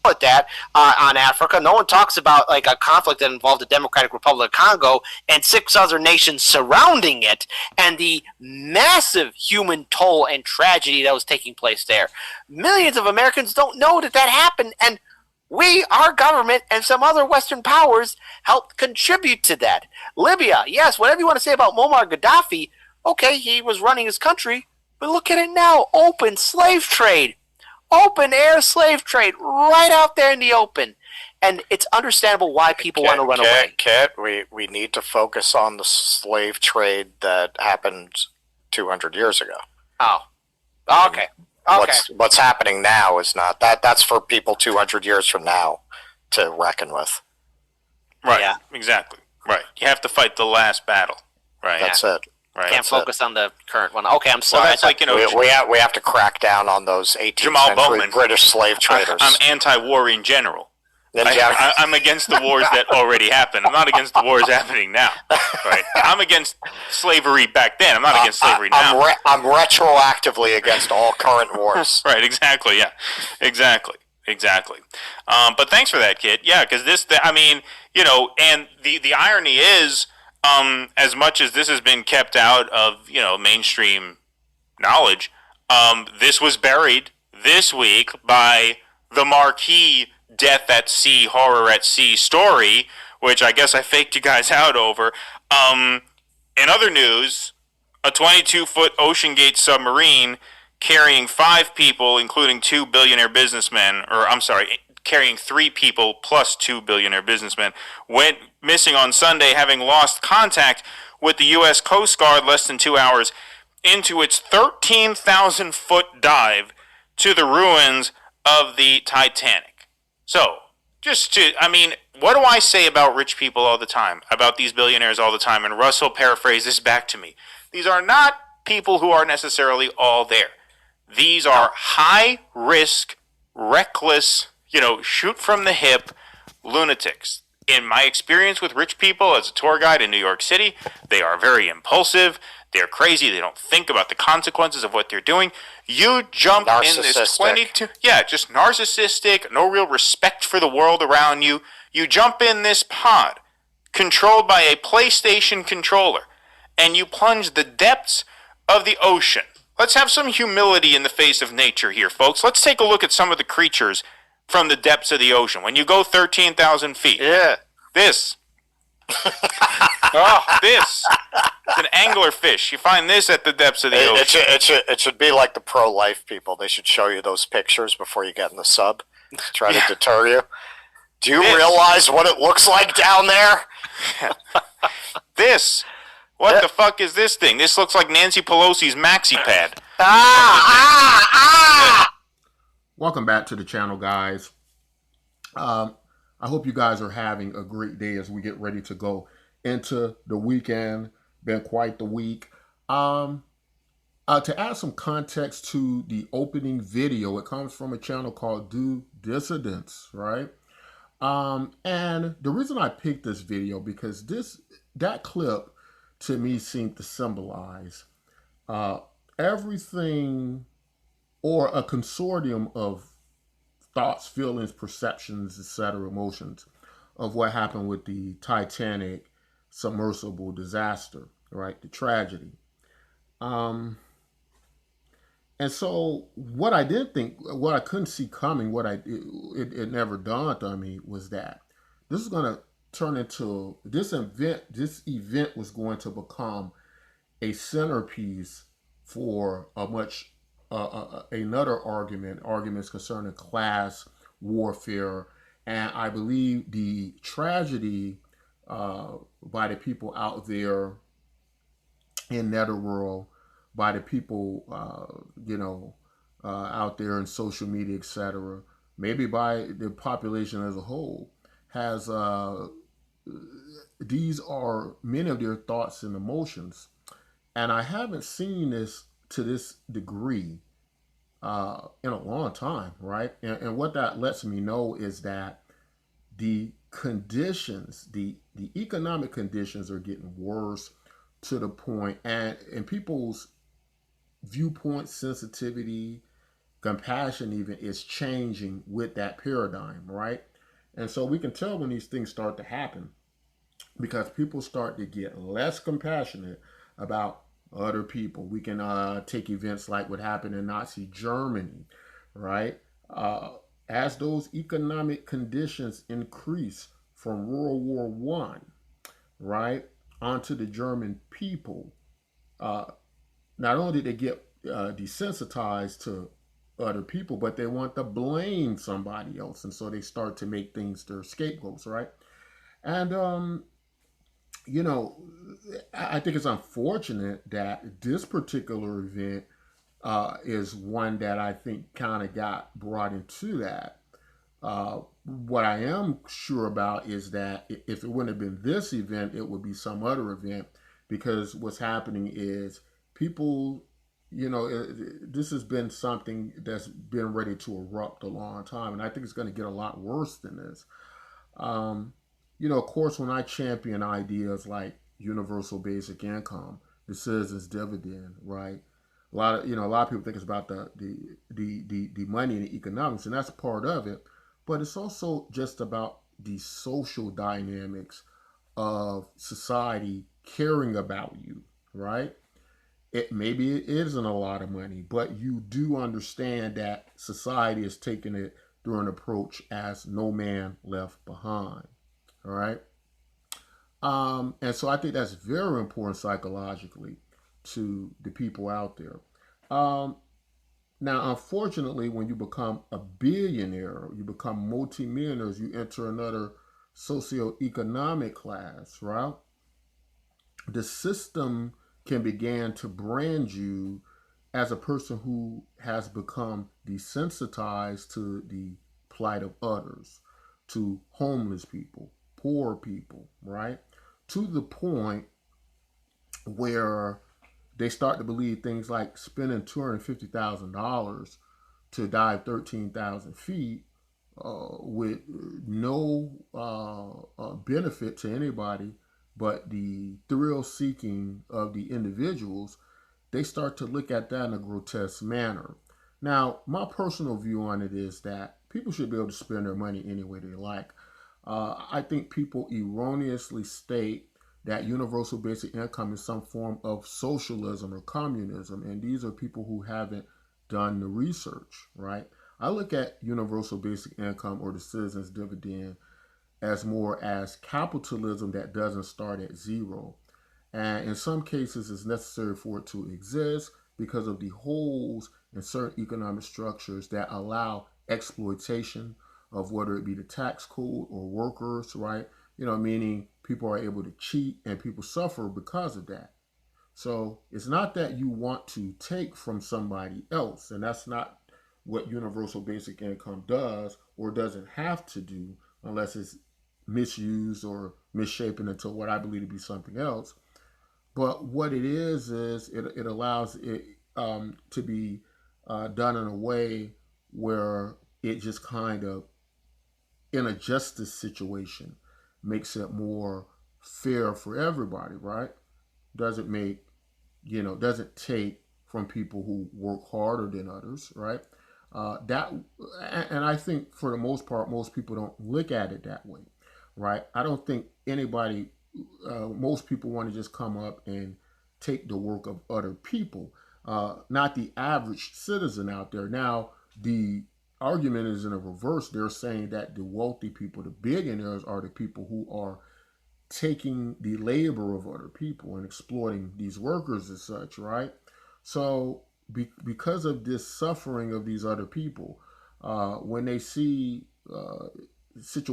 at that on Africa. No one talks about like a conflict that involved the Democratic Republic of Congo and 6 other nations surrounding it, and the massive human toll and tragedy that was taking place there. Millions of Americans don't know that that happened, and we, our government, and some other Western powers helped contribute to that. Libya, yes, whatever you want to say about Muammar Gaddafi, okay, he was running his country, but look at it now, open slave trade. Open air slave trade right out there in the open. And it's understandable why people want to run away. Kit, we need to focus on the slave trade that happened 200 years ago. Oh. Okay. What's happening now is not that. That's for people 200 years from now to reckon with. Right. Yeah. Exactly. Right. You have to fight the last battle. Right. That's it. Right. Can't focus on the current one. Okay, I'm sorry. Well, that's like, you know, we have to crack down on those 18th century British slave traders. I'm anti-war in general. I'm against the wars that already happened. I'm not against the wars happening now. Right? I'm against slavery back then. I'm not against slavery now. I'm retroactively against all current wars. Right? Exactly. Yeah. Exactly. But thanks for that, kid. Yeah, because I mean, you know, and the irony is, as much as this has been kept out of, you know, mainstream knowledge, this was buried this week by the marquee Death at Sea, Horror at Sea story, which I guess I faked you guys out over. In other news, a 22-foot OceanGate submarine carrying 5 people, including 2 billionaire businessmen, carrying 3 people plus 2 billionaire businessmen, went missing on Sunday, having lost contact with the U.S. Coast Guard less than 2 hours into its 13,000-foot dive to the ruins of the Titanic. So, what do I say about rich people all the time, about these billionaires all the time? And Russell paraphrased this back to me. These are not people who are necessarily all there. These are high-risk, reckless, you know, shoot from the hip lunatics. In my experience with rich people as a tour guide in New York City, they are very impulsive. They're crazy. They don't think about the consequences of what they're doing. You jump in this 22... Yeah, just narcissistic, no real respect for the world around you. You jump in this pod, controlled by a PlayStation controller, and you plunge the depths of the ocean. Let's have some humility in the face of nature here, folks. Let's take a look at some of the creatures from the depths of the ocean. When you go 13,000 feet. Yeah. This. This. It's an anglerfish. You find this at the depths of the ocean. It should be like the pro-life people. They should show you those pictures before you get in the sub to try to deter you. Do you realize what it looks like down there? This. What the fuck is this thing? This looks like Nancy Pelosi's maxi pad. Welcome back to the channel, guys. I hope you guys are having a great day as we get ready to go into the weekend. Been quite the week. To add some context to the opening video, it comes from a channel called Do Dissidents, right? And the reason I picked this video, because that clip to me seemed to symbolize everything, or a consortium of thoughts, feelings, perceptions, etc., emotions of what happened with the Titanic submersible disaster, right? The tragedy. And so what I couldn't see coming, it never dawned on me was that this is going to turn into, this event was going to become a centerpiece for another arguments concerning class warfare. And I believe the tragedy by the people out there in Netherworld, by the people, out there in social media, etc., maybe by the population as a whole, has these are many of their thoughts and emotions. And I haven't seen this to this degree in a long time, right? And what that lets me know is that the conditions, the economic conditions are getting worse to the point, and people's viewpoint, sensitivity, compassion even is changing with that paradigm, right? And so we can tell when these things start to happen because people start to get less compassionate about other people. We can take events like what happened in Nazi Germany, right? Uh, as those economic conditions increase from World War I, right, onto the German people, uh, not only did they get desensitized to other people, but they want to blame somebody else, and so they start to make things their scapegoats, right? And you know, I think it's unfortunate that this particular event is one that I think kind of got brought into that. What I am sure about is that if it wouldn't have been this event, it would be some other event because what's happening is people, this has been something that's been ready to erupt a long time, and I think it's going to get a lot worse than this. Um, of course, when I champion ideas like universal basic income, the citizens dividend, right? A lot of people think it's about the money and the economics, and that's part of it. But it's also just about the social dynamics of society caring about you, right? Maybe it isn't a lot of money, but you do understand that society is taking it through an approach as no man left behind. All right. And so I think that's very important psychologically to the people out there. Um, Now, unfortunately, when you become a billionaire, you become multimillionaires, you enter another socioeconomic class, right? The system can begin to brand you as a person who has become desensitized to the plight of others, to homeless people, poor people, right? To the point where they start to believe things like spending $250,000 to dive 13,000 feet with no benefit to anybody but the thrill seeking of the individuals, they start to look at that in a grotesque manner. Now, my personal view on it is that people should be able to spend their money any way they like. I think people erroneously state that universal basic income is some form of socialism or communism, and these are people who haven't done the research, right? I look at universal basic income or the citizens dividend as more as capitalism that doesn't start at zero. And in some cases, it's necessary for it to exist because of the holes in certain economic structures that allow exploitation of whether it be the tax code or workers, right? Meaning people are able to cheat and people suffer because of that. So it's not that you want to take from somebody else, and that's not what universal basic income does or doesn't have to do unless it's misused or misshapen into what I believe to be something else. But what it is it allows it to be done in a way where it just kind of, in a justice situation, makes it more fair for everybody, right? Doesn't make, doesn't take from people who work harder than others, right? That, and I think for the most part, most people don't look at it that way, right? I don't think anybody, most people want to just come up and take the work of other people, not the average citizen out there. Now, the argument is in a reverse. They're saying that the wealthy people, the billionaires, are the people who are taking the labor of other people and exploiting these workers as such, right? So, because of this suffering of these other people, when they see situations